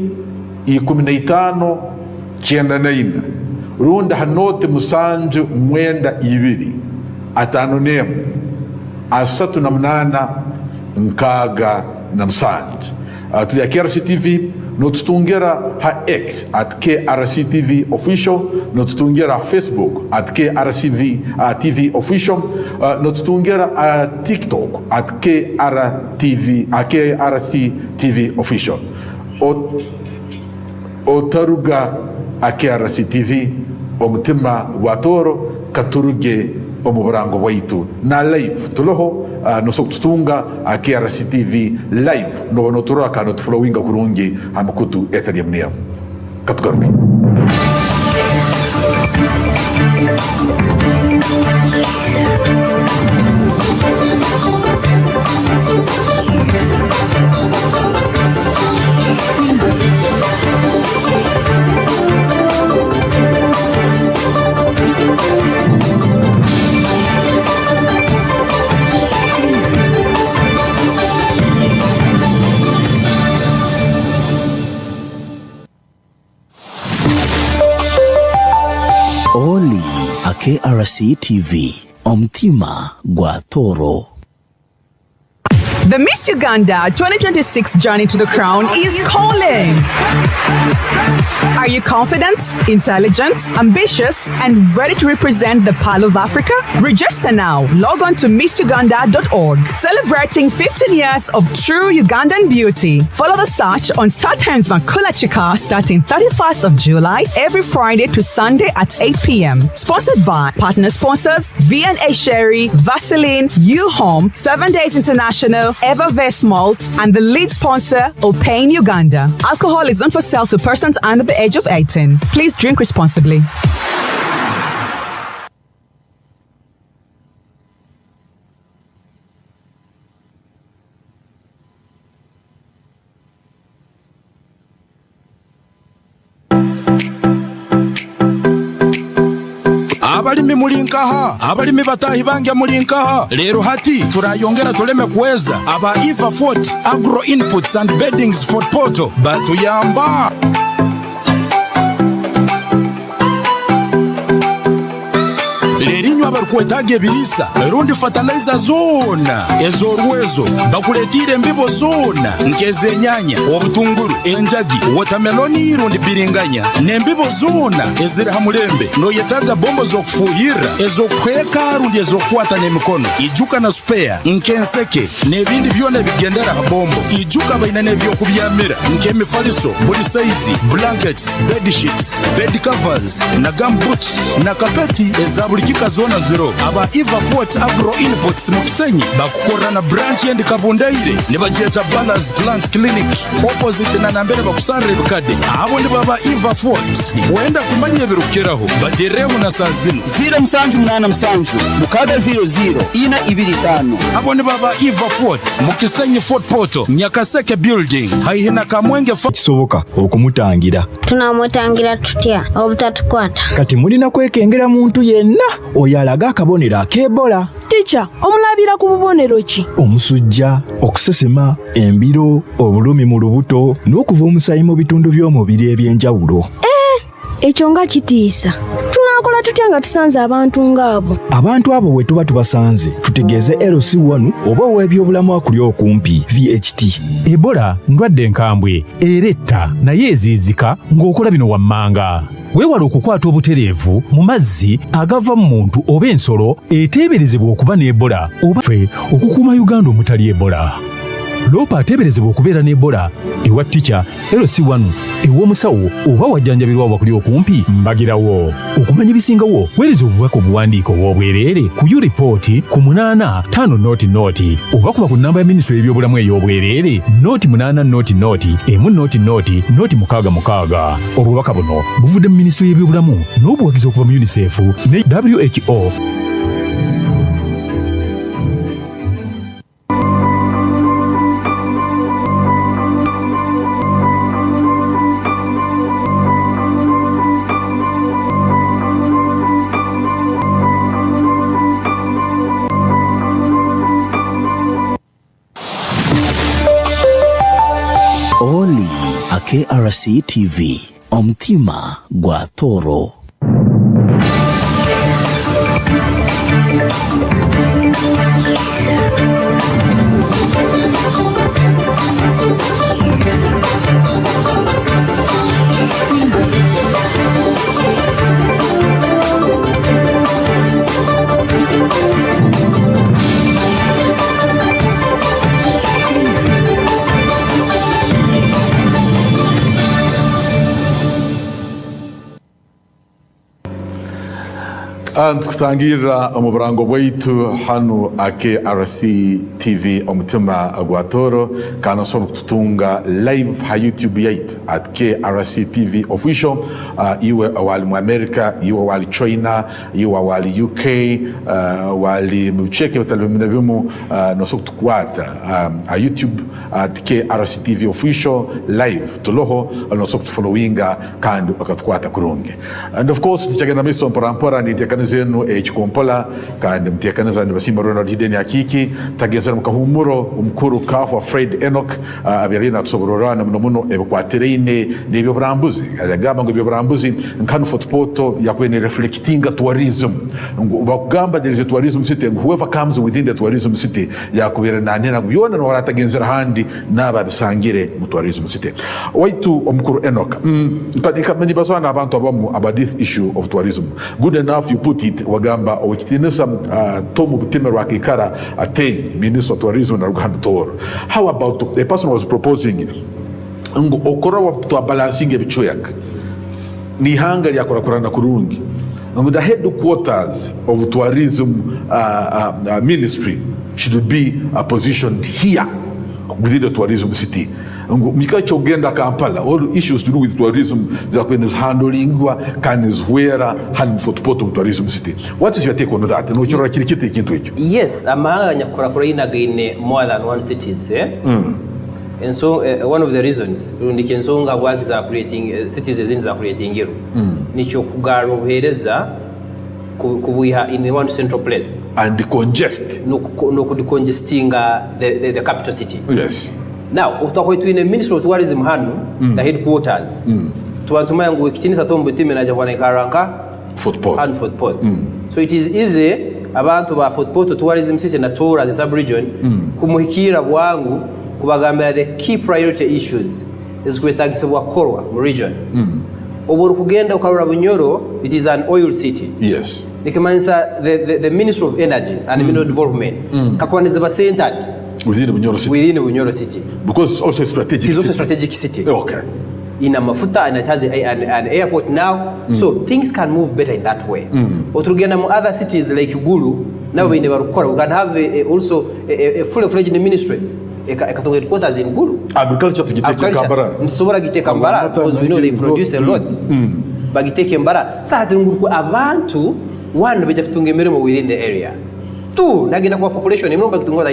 15 runda hanoti musanju mwenda 2 5 nemu 38 nkaga na Msanje. Tuli ya KRC TV notutungera ha X at KRC TV official, notutungera Facebook at KRC TV official, notutungera TikTok at KRC TV official. Otaruga a KRC TV omutima gwatoro katuruge omuburango bwaitu na live tuloho nosokututunga a KRC TV live no turaka no tuflowinga kurungi amakutu etalium niam katugarbi. Oli a KRC TV omutima gwatoro. The Miss Uganda 2026 journey to the crown is calling. Are you confident, intelligent, ambitious, and ready to represent the Pearl of Africa? Register now. Log on to missuganda.org. Celebrating 15 years of true Ugandan beauty. Follow the search on Star Times Makula Chika starting 31st of July every Friday to Sunday at 8 p.m. Sponsored by partner sponsors V&A Sherry, Vaseline, U-Home, 7 Days International, Evervest Malt, and the lead sponsor, Opain Uganda. Alcohol is not for sale to persons under the age of 18. Please drink responsibly. Abalimi mulinkaha, abalimi batahi bangia mulinkaha. Lero hati turayongera tuleme kuweza aba Eva Fort Agro Inputs and Beddings Fort Poto batuyamba. Lerinyo abarukwetaga ebirisa erundi fertilizer zona ezorwezo bakuletire mbibo zona nkezenyanya obutunguru enjagi watermelon irundi biringanya nembibo zona eziri hamulembe no yetaga bombo zokufuhira ezokweka rundi ezokwata nemikono ijuka na spare nkenseke nebindi byone bigendera habombo ijuka baina nebyo kubyamira nkemifaliso body size blankets bed sheets bed covers na gumboots na kapeti ezabulikika zona zero aba Eva Fort Agro Inputs mukisenyi bakukora na branch and kabundaire nibajeta Balance Plant Clinic opposite na nambere bakusarire bukade abo ndi baba Eva Fort wenda kumanya birukeraho bagereho na sazino 0787 mukaga 00 ina 25 abo ndi baba Eva Fort mukisenyi Fort Poto Nyakaseke building haihina kamwenge kisoboka okumutangira tunamutangira tutya obutatukwata kati mulina kwekengera muntu yenna oyalaga akabonero ak'Ebola. Teacher, omulabira ku bubonero ki? Omusujja, okusesema, embiro, obulumi mu lubuto, n'okuva omusaayi mu bitundu by'omubiri eby'enjawulo. Ekyo nga kitiisa. Tunaakola tutya nga tusanze abantu ng'abo? Abantu abo bwe tuba tubasanze, tutegeeze LC1 oba ow'ebyobulamu akuli okumpi VHT. Ebola ndwadde nkambwe eretta naye eziizika ng'okola bino wammanga. Weewala okukwata obutereevu mu mazzi agava mu muntu oba ensolo eteeberezebwa okuba n'Ebola oba ffe okukuuma Uganda omutali Ebola. Loopa ateeberezebwa okubeera n'Ebola ewa ttica LC1 ew'omusawo oba wajjanjabirwa wakuli okumpi mbagirawo. Okumanya ebisingawo weereza obubaka obuwandiike obw'obwereere ku U-Report ku 8500 oba kuba ku nnamba ya minisitule y'ebyobulamu ey'obwereere noti 8800 obubaka buno buvudde mu minisitule y'ebyobulamu n'obuwagizi okuva mu UNICEF ne WHO. Oli a KRC TV omutima gwatoro. tukutangira umuburango bwaitu hano KRC TV omutima gwa Toro kana sobo tutunga live ha YouTube yaitu at KRC TV official iwe wali mu America iwe wali China iwe wali UK wali mcheke utalumina bimu no sobo tukwata YouTube at KRC TV official live tuloho no sobo tufollowinga kandi okatukwata kurunge. And of course tichagenda miso mpora ni zenu echikompola kandi mtekaniza ni basima Ronald Hideni Akiki tagezera mukahumuro umukuru kahwa Fred Enoch abirina tsobororana muno ebakwaterine nebyo brambuzi agamba ngo byo brambuzi nkanu footpoto yakwene reflecting tourism bakugamba there tourism city whoever comes within the tourism city yakubera nanena byona no waratagenzera handi naba bisangire mu tourism city waitu umukuru Enoch kandi baswana abantu abamu about this issue of tourism good enough you put it wagamba okitinisa tomu butimero akikara ate minister of tourism na Ruganda Toro. How about a person was proposing ngo okora wa to balancing ebichoyak ni hanga yakora kurana kurungi ngo the headquarters of tourism ministry should be positioned here within the tourism city. Mikacho genda Kampala, all issues to do with tourism that when is handling can is where hand footport of tourism city. What is your take on that? And what you're actually taking into it? Yes, amanga nyakurakurina gaine more than one cities, and so one of the reasons Rundikensonga works are creating citizens are creating you. Nicho kugarohereza kubuiha in one central place and congest no congesting the capital city. Yes. Now, utakwaitu in a Ministry of Tourism hanu, the headquarters. Tuwantumaya ngu kitinisa tombu time na jahwana ikaranka footport. And footport. So it is easy abantu ba footport tourism city na Tora the sub-region kumuhikira wangu kubagambira the key priority issues is kwetagisibwa korwa mu region. Oburu kugenda ukarura Bunyoro, it is an oil city. Yes. Nikimanisa the Ministry of Energy and Mineral Development kakwaniziba centered within Bunyoro city. Within Bunyoro city. Because it's also a strategic city. It's also a strategic city. Okay. In a mafuta and it has an airport now. So things can move better in that way. Otrugena mu other cities like Ugulu, now we never record. We can have also a full-fledged ministry. Ekatonga headquarters in Ugulu. Agriculture to Giteke Kambara. Nsobora Giteke Kambara because we know they produce a lot. Bagiteke Kambara. Sa hatungu abantu one beja kutunga emirimo within the area. Two, nagenda kwa population, I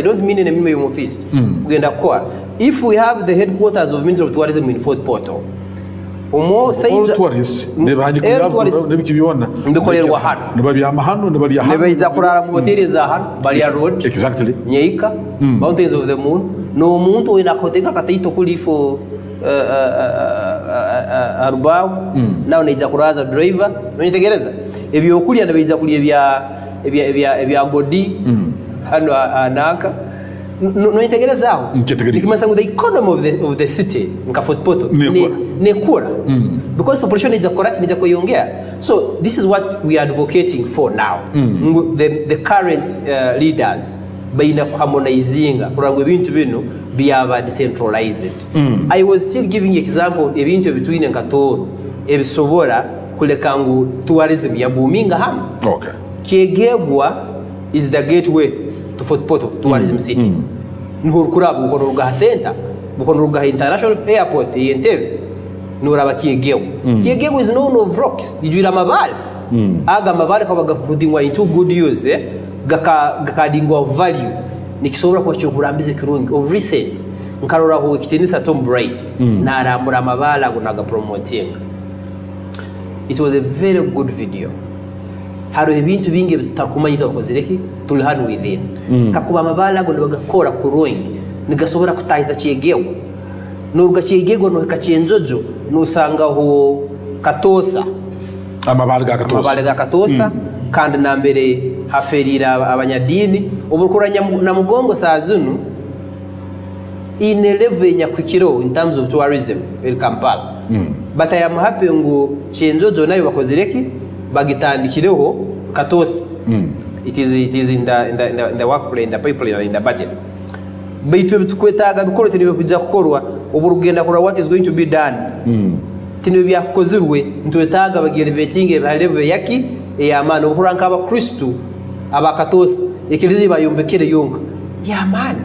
don't mean in a minimum office. If we have the headquarters of Ministry of Tourism in Fort Portal, all tourists, exactly. Mountains of the Moon, no muntu inakoteka kataito kulifo Arubao, now neja kuraza driver, nitegereza. Ebyokulya nabeja kulya ebya godi hano anaka no itegereza aho nikimasangu the economy of the city nka Fort Portal ne kura because population is kuyongea. So this is what we are advocating for now. The current leaders baina harmonizing kurangwe bintu bino byaba decentralized. I was still giving example ebintu between Nkatoro ebisobora kulekangu tourism ya boominga hano. Okay. Kiegegwa is the gateway to Fort Portal tourism city. Nuhurukurabu bukonoruga center, bukonoruga international airport Entebbe. Nuraba Kiegegwa. Kiegegwa is known of rocks. Ijuira mabale. Aga mabale kwa bagakudingwa into good use, gakadingwa value. Nikisobora kwa chokurambize kirungi of recent. Nkarora ho kitinisa Tom Bright na arambura mabala gunaga promoting. It was a very good video. Haro ebintu bingi takumanyita bakozereki tuli hano within. Kakuba mabala ngo bagakora kuroingi nigasobora kutayiza Kiegegwa. Nuruga Kiegegwa no kacienjojo no sanga ho Katosa. Amabala ga Katosa kandi na mbere haferira abanyadini obukuranya na mugongo sazunu in a level nyakwikiro in terms of tourism in Kampala. But I am happy ngo Kienjojo nayo bakozereki bagitandikireho Katosa. It is in the workplace, in the pipeline, in the budget. Baitu tukwetaga bikoro tiniwe kujja kukorwa oburugenda kora what is going to be done. Tiniwe byakozirwe ntwetaga bagelevating a level yaki ey'amaani obuhura nk'abakristu abakatoosa ekiriziya bayombekere yonka y'amaani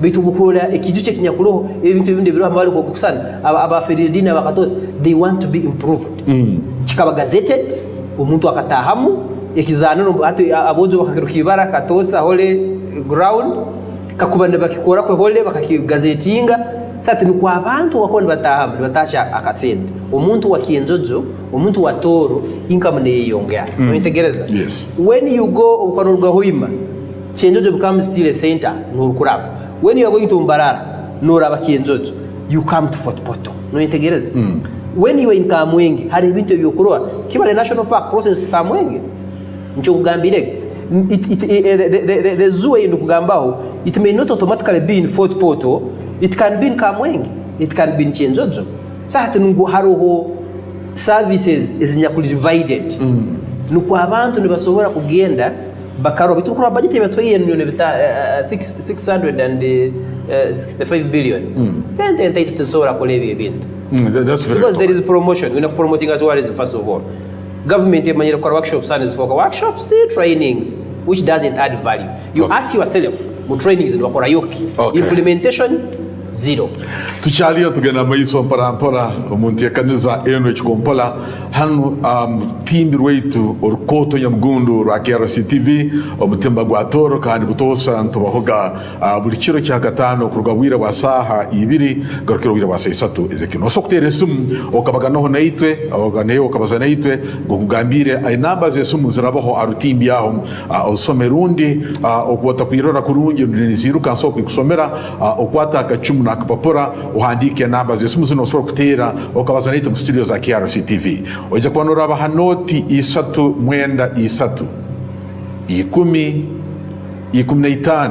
baitu buhura ekiju kye kinyakuroho ebintu ebindi ebiroho amabali kokusana abafirira dini abakatoosa they want to be improved kikaba gazetted omuntu akatahamu ekizaniro ati abojo bakakiruka ibara katoosa hole ground kakubanda bakikora kwe hole bakakigazetinga sati nuko abantu wakonde batahamu batasha akatsinda omuntu wa kienjojo omuntu wa toro income ne yongera integereza when you go ukwanurwa hoima kienjojo becomes still a center nukuraba when you are going to Mbarara nuraba kienjojo you come to Fort Poto no integereza when you are in Kamwenge hari ibintu byokuroa kibale national park process Kamwenge ncho kugambire the zoo in kugambaho it may not automatically be in Fort Poto, it can be in Kamwenge, it can be in Kienjojo. Sasa nungu haroho services ezinyakuli divided nuko abantu nibasobora kugenda bakaro bitukura budget yatwaye milioni 665 billion sente entaito tesora kolebi ebintu because there is promotion we are promoting tourism first of all. Government emanyira kwa workshops and for workshops trainings which doesn't add value. You ask yourself mu trainings ni wakora yoki implementation zero. Tuchalia tugenda maiso mpora omuntu yakaniza eno ekikompola hanu team rweitu orukoto Nyamugundu rwa KRC TV omutemba gwa toro kandi butosa ntubahoga buli kiro kya gatano kurugabwira bwa saha 2 garukiro bwira bwa 3 ezekino soktere sum okabaga noho naitwe oganeyo okabaza naitwe gukugambire ay numbers esumu zirabaho arutimbi yaho osomerundi okwata kwirora kurungi ndiniziru kanso kusomera okwata akacumu nakapapora uhandike numbers esumu zino sora kutera okabaza naitwe mu studio za KRC TV oja kwanura abahanoti 3 mwenda 3 10 15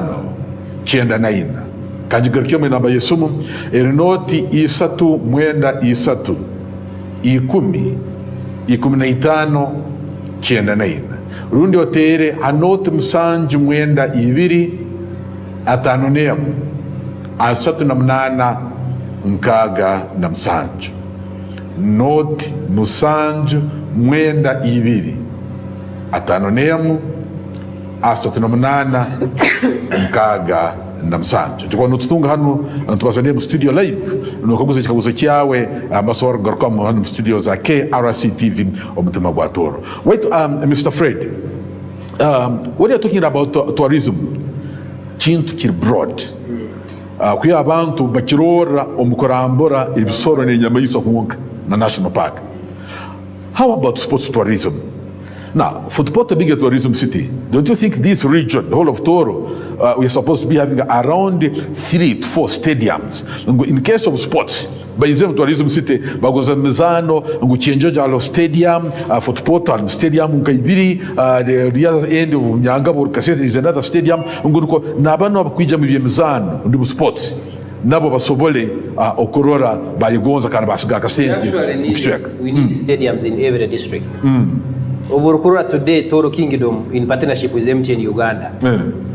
chenda naina kanjigarukyo mu namba yesumu erinoti 3 mwenda 3 10 15 chenda naina rundi otere hanoti musanju mwenda 2 5 nemu 38 nkaga na musanju noti musanju mwenda 2 5 nemu 38 nkaga na musanju tukwa nututunga hano ntubazaniye mu studio live nukoguze kikabuzo cyawe amasoro garuka mu hano studio za KRC TV omutima gwa toro. Wait, Mr. Fred, what are you talking about tourism kintu kiri broad kuya abantu bakirora omukorambora ibisoro n'enyama y'isoko na national park. How about sports tourism? Now, for the Poto big tourism city, don't you think this region, the whole of Toro, we're supposed to be having around 3 to 4 stadiums? In case of sports, by the tourism city, bagoza mezano, nguchenjoja alo stadium, for the Poto stadium, unkaibiri, the other end of Nyangabo, Kasete is another stadium, nguruko nabano abakwija mu mezano, ndi sports. Nabo basobole okorora bayigonza kana basiga kasente. We need stadiums in every district. Oburukura today Toro Kingdom in partnership with MTN Uganda.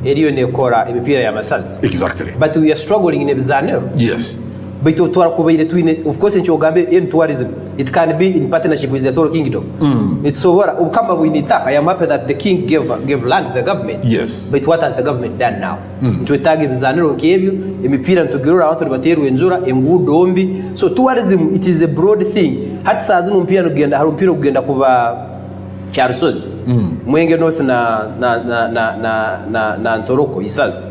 Eriyo nekora emipira ya masazi. Exactly. But we are struggling in Ebzanero. Yes. But to kubaide twine of course in Chogambe in tourism it can be in partnership with the Toro Kingdom. It's so what ukamba we need I am happy that the king gave land to the government. Yes. But what has the government done now? To tag Ebzanero nkebyo emipira ntugirura abantu bateru enjura engudombi. So tourism it is a broad thing. Hati sazi numpira nugenda harumpira kugenda kuba Charsozi Mwenge North na Ntoroko Isazi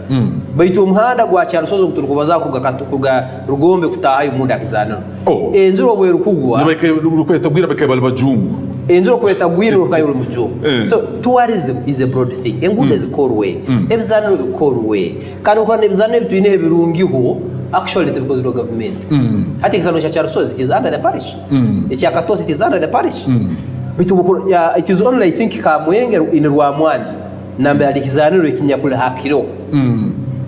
baitu umuhanda gwa Charsozi kuturuko bazakuga kuga Rugombe kutahayo munda kizana enjuro bwe rukugwa nabeke rukweta gwira bakabala bajungu enjuro kweta gwira rukayo rumujungu. So tourism is a broad thing engude zikoro way ebizana bikoro way kandi ukora nebizana bitwine birungiho actually because the government ati kizano cha Charsozi it is under the parish echa Katosi it is under the parish. It is only I think Kamwenge in Rwamwanzi namba alikizaniro ikinyakule hakiro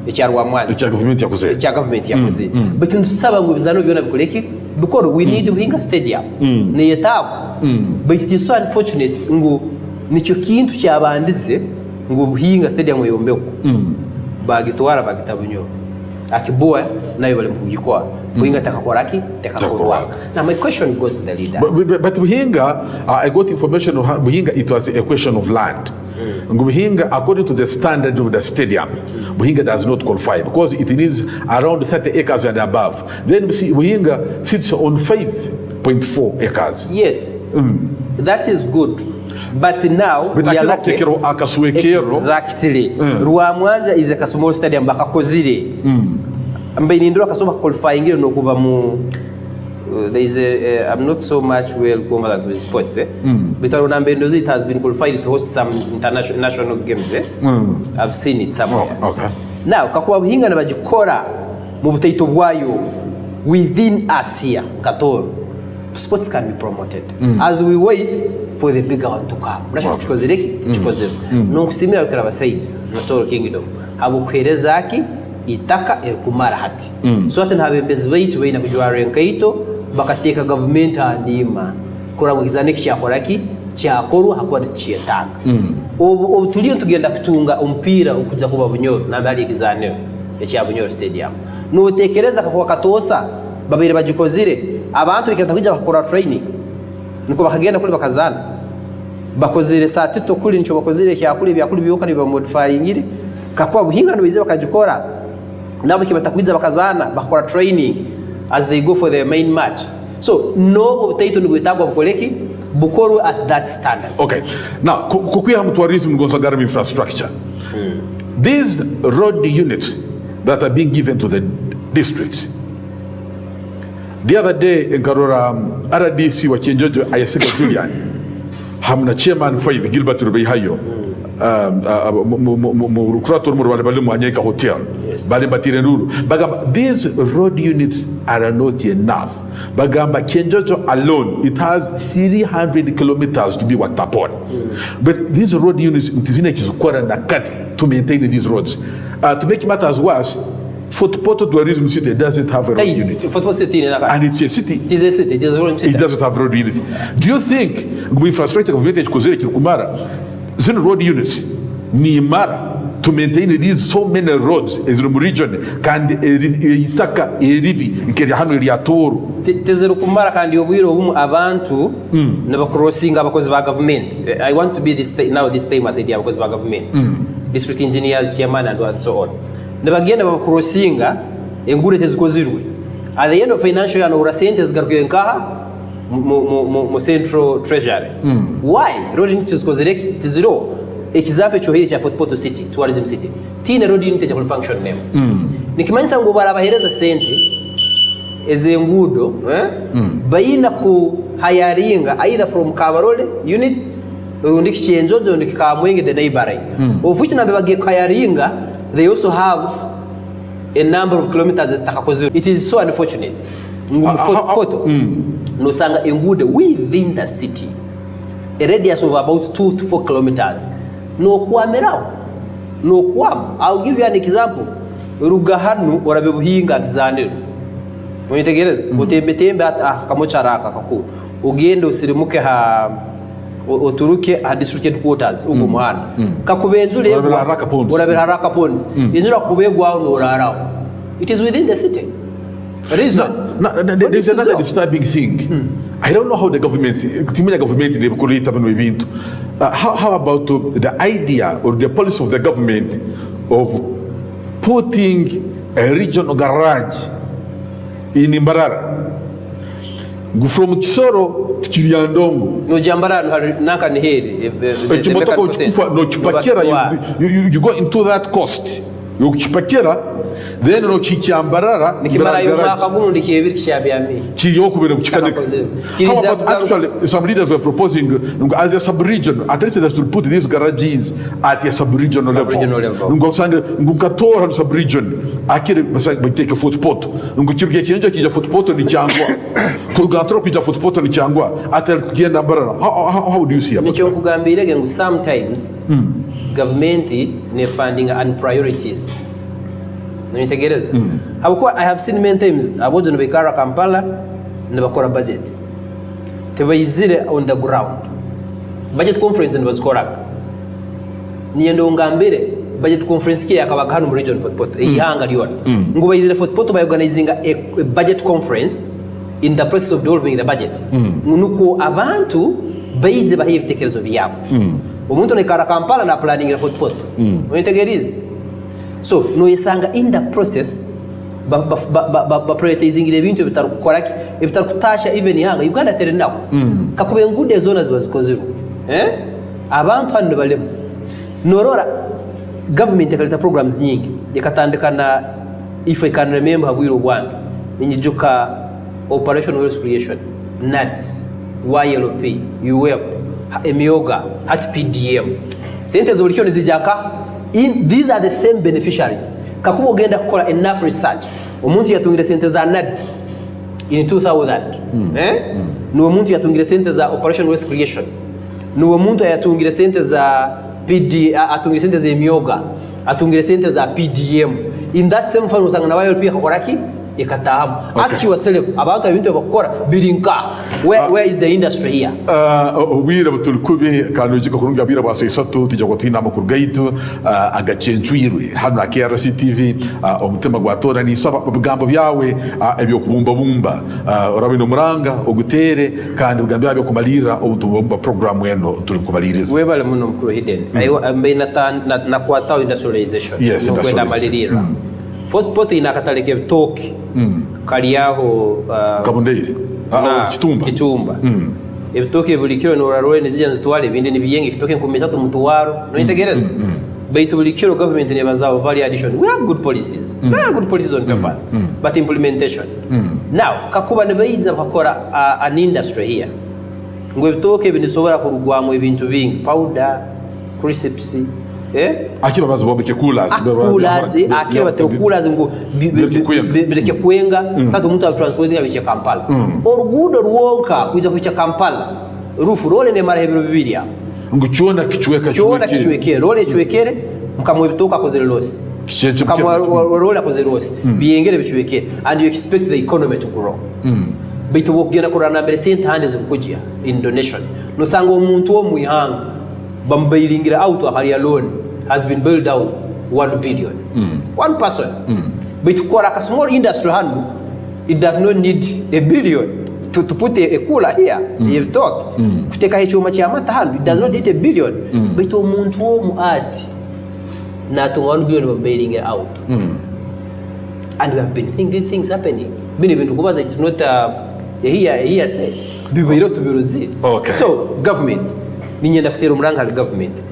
echa Rwamwanzi echa government yakoze but ntusaba ngo bizano byona bikoleki because we need to hinga stadium ne yetabu but it is so unfortunate ngo nicho kintu cyabandize ngo hinga stadium yombeko bagitwara bagitabunyo akibua nayo bali mkugikora Buhinga takakora ki takakorwa. Now my question goes to the leaders. But Buhinga, I got information of Buhinga, it was a question of land. Buhinga, according to the standard of the stadium, Buhinga does not qualify because it needs around 30 acres and above. Then we see Buhinga sits on 5.4 acres. Yes, that is good. But now we are like exactly. Ruamwanja is a small stadium bakakozire. Ambaye nindiro akasoma qualifying ngiro nokuba mu there is a I'm not so much well conversant with sports but Aruna Ndozi it has been qualified to host some international national games I've seen it somewhere. Okay. Now kakuba Buhinga nabagikora mu butaito bwayo within Asia Katoro sports can be promoted as we wait for the bigger one to come. Murashaka tukozereki tukozero no kusimira kera abasayizi Natoro Kingdom abo kwereza aki itaka kumara hati so ate ntabembezi bayitu bayina kujwara nkaito bakateka government andima kora mugizane kyakora ki cyakorwa hakuba cyetanga ubu tuliyo tugenda kutunga umpira ukuza kuba Bunyoro nambali ikizaniro ya Bunyoro stadium no tekereza kwa katosa babire bagikozire abantu bikata kujya bakora training niko bakagenda kuri bakazana bakozire saa tito kuri nco bakozire cyakuri byakuri biyoka ni ba modifying kakwa Buhinga no bize bakagikora nabo kibatakwiza bakazana bakora training as they go for their main match. So no butaito nibutagwa bukoleki bukoro at that standard. Okay. Now kukuya tourism ngonsagara infrastructure. These road units that are being given to the districts. The other day in Karora RDC wa Chenjojo Ayeseka Julian hamna chairman 5 Gilbert Rubeihayo Kurator mu Rwanda bali mu Anyeka hotel bali batire nduru bagamba these road units are not enough bagamba Chenjojo alone it has 300 kilometers to be worked upon but these road units ntizine kizukora na cut to maintain these roads to make matters worse Fort Portal Tourism City doesn't have a road unit. Fort Portal City and it's a city. It is a city. It is a road city. It doesn't have road unit. Do you think infrastructure government kozere Kumara zino road units ni imara to maintain these so many roads as in the region kandi itaka eribi nkeri hano iri atoro tezero kumara kandi obwiro bumu abantu nabakrossing abakozi ba government. I want to be this time as idea because ba government district engineers chairman and so on nabagenda bakrossinga engure tezikozirwe at the end of financial year no urasente zigaruke nkaha mu central treasury why road unit tezikozireke teziro example cyo hiri cha Fort Portal City tourism city tina road unit ya function name nikimanyisa ngo barabahereza sente ezengudo bayina ku hayaringa either from Kabarole unit undi Chenjojo undi Kamwenge the neighboring of which nabe bagiye hayaringa they also have a number of kilometers zitakakozwe. It is so unfortunate Fort Portal no sanga engude within the city a radius of about 2 to 4 kilometers no kuamerao no kuam. I'll give you an example Rugahanu orabe Buhinga kizaniro mwitegereza utembe kamocaraka kaku ugende usirimuke ha oturuke ha district headquarters ugo muhanda kakubenzule orabe haraka ponds inzura kubegwa no rarao it is within the city. Reason there's another disturbing thing. I don't know how the government they create ibintu how about the idea or the policy of the government of putting a regional garage in Mbarara from Kisoro to Kiriandongo no Jambarara naka ni heri no chipakera you go into that cost you chipakera then no Chikiambarara nikimara yo makagumu ndikiyebiri kishabyami kiyo kubera kuchikanika. How about actually some leaders were proposing as a sub-region at least they should put these garages at a sub-regional level ngosanga ngukatora sub-region akire basanga take Fort Portal ngukirye cyenje kija Fort Portal ni cyangwa kugatoro kija Fort Portal ni cyangwa atari kugenda Mbarara. How do you see about nicho kugambirege ngo sometimes government ne funding and priorities nitegereza habuko. I have seen many times abojo no bekara Kampala ne bakora budget tebayizire on the ground budget conference and was correct niendo ngambire budget conference ke akabaga hano mu region Fort Portal ihanga liona ngo bayizire Fort Portal by organizing a budget conference in the process of developing the budget nuko abantu bayize bahiye ibitekerezo byabo umuntu ne kara Kampala na planning ya Fort Portal uyitegerize so no yisanga in the process ba prioritizing ibintu bitarukoraki ibitarukutasha even ihanga Uganda tere nawo kakube ngude zona zibazikoziru abantu hano balemo norora government yakaleta programs nyingi yakatandikana if I can remember habwiro Rwanda ninyijuka Operation Wealth Creation NADS YLP UWEP Emioga at PDM sente zolikyo nizijaka these are the same beneficiaries kakuba ogenda kukola enough research omuntu yatungire sente za NADS in 2000 no omuntu yatungire sente za Operation Wealth Creation no omuntu yatungire sente za PD atungire sente za Emioga atungire sente za PDM in that same fund usanga na YLP akakoraki ikatahamu ask yourself about ibintu bakora birinka where is the industry here ubira butulkubi kanujika kurunga bira basa isatu tijako twina makuru gaitu agacencuirwe hano na KRC TV Omutima Gwatora ni saba bigambo byawe ebyo kubumba bumba urabino muranga ogutere kandi bigambo byawe kumalira obutubumba program yeno tuli kumaliriza webale muno mukuru hidden ayo ambe na kwata industrialization yes, kwenda malirira Fort Portal inakataleke Toki kaliyaho Kabondeire Kitumba ebitoke bulikiro no rarore nizija nzitwale bindi nibiyenge kitoke nkomeza to mutwaro no integereza baitu bulikiro government ne bazao value addition we have good policies very good policies on campus but implementation now kakuba ne bayiza bakora an industry here ngo ebitoke binisobora kurugwamo ibintu bingi powder crisps akiba bazo bobike coolers akiba te coolers ngo bileke kwenga tatu mtu transporting abiche Kampala orugudo ruonka kuja kucha Kampala rufu role ne mara hebero bibilia ngo chona kichweke role chwekere mkamwe bitoka kozele losi kama role kozele losi biyengere bichweke and you expect the economy to grow bitu bogena kurana mbere sente handes kujia in donation no sango umuntu wo muihanga bambailingira out ahali alone has been built out 1 billion one person but for a small industry hand it does not need a billion to put a cooler here you talk kuteka hicho machi amata hand it does not need a billion but umuntu wo muati na to 1 billion bambailingira out and we have been seeing these things happening bini bintu kubaza it's not here say bibiro to birozi so government ninyenda kutera umuranga ali government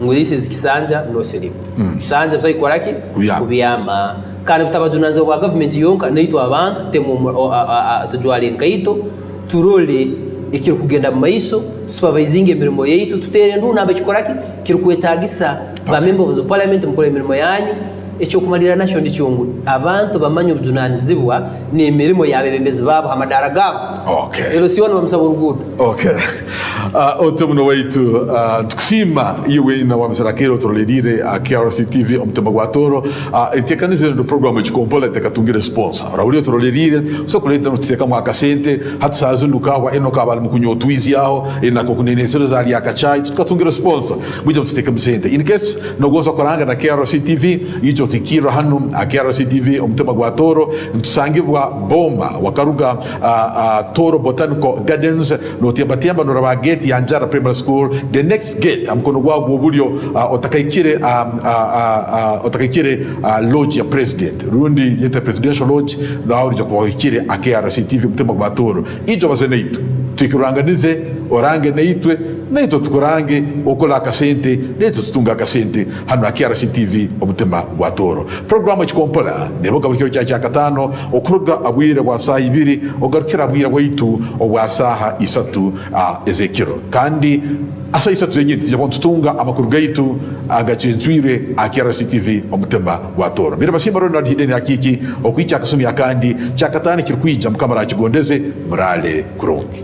ngo this is kisanja no selimu kisanja mfai kwaraki kubiyama kandi butabajunanze wa government yonka naitwa abantu temu tujwale nkaito turole ikiri kugenda maiso supervising emirimo yaitu tutere nduna abachikoraki kiri kwetagisa ba members of parliament mukole emirimo yanyu echo kumalira nation ndichongo abantu bamanyo bujunanizibwa ni emirimo yabebembezi babo hamadara gabo ero siona bamsaba urugudo otomuno waitu tukusima iwe na wamsarakero troledire KRC TV Omutima Gwatora etekanize no program chikompola tekatungire sponsor rawulio troledire so kuleta nuteka mwaka sente hatsazunduka wa enoka bali mukunyotwizi yao enako kunenesero zali yakachai tukatungire sponsor mwije muteka msente in case no goza koranga na KRC TV ijo tikira hanu KRC TV Omutima Gwatora ntusangibwa boma wakaruga Toro Botanical Gardens no tiamba no rabageti yanjara primary school the next gate amkono gwa bulyo otakaikire lodge ya president rundi yete presidential lodge no aurija kwa ikire KRC TV Omutima Gwatora ijo bazeneitu tukiranganize orange neitwe neito tukurange okola akasente neito tutunga akasente hano KRC TV Omutima Gwatora programu chikompola neboga bukiro cya 5 okuruga abwire bwa saa 2 ogarukira abwire bwitu obwa saha 3 ezekiro kandi asa 3 zenyine tijabon tutunga amakuru gaitu agacenzwire KRC TV Omutima Gwatora bira basimba Ronald Hidden akiki okwicha akasumi akandi cya 5 kirkwija mukamara kigondeze murale kurungi